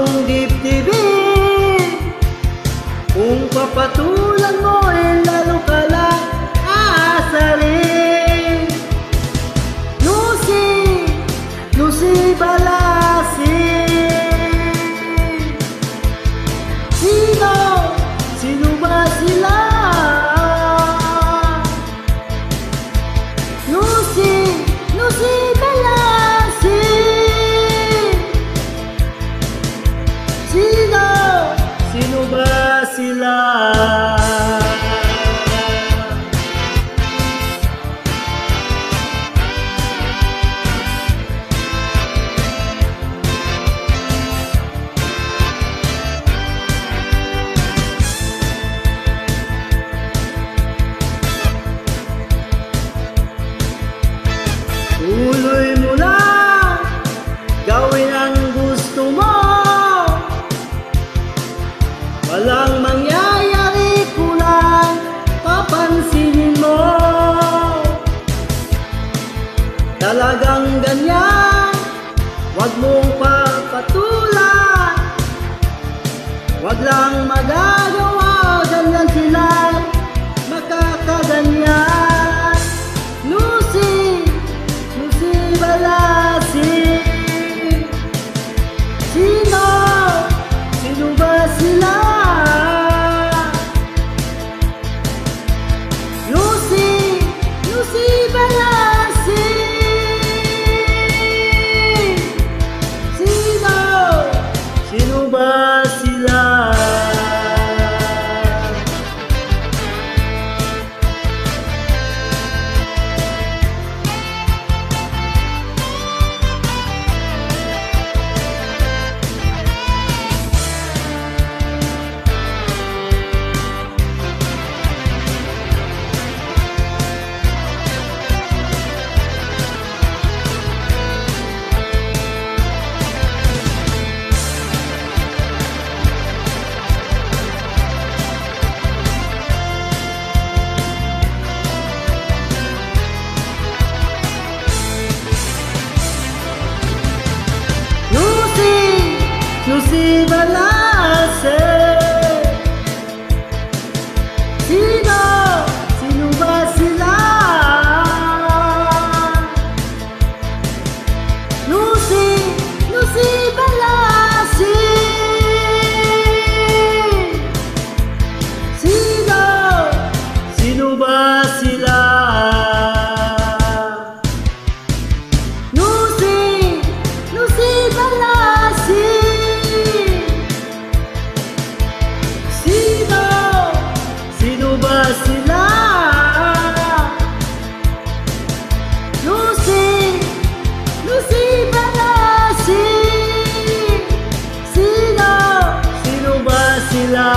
mong dibdibin. Kung papatulan mo lalo ka lang aasarin. Lucy Balasin. Sino ba sila? Lucy Balasin. Sino ba sila? Tuloy mo lang, gawin ang gusto mo. Walang mangyayari, kulang papansinin mo. Talagang ganyan, wag mong papatulan. Wag lang magagawa, ganyan sila makakaganyan. Lucy Balasin. Sino ba sila? Lucy Balasin. Sino ba sila? Lucy Balasin. Sino ba sila? Lucy Balasin. Sino ba sila? Lucy Balasin. Sino ba sila? Lucy Balasin. Sino ba sila?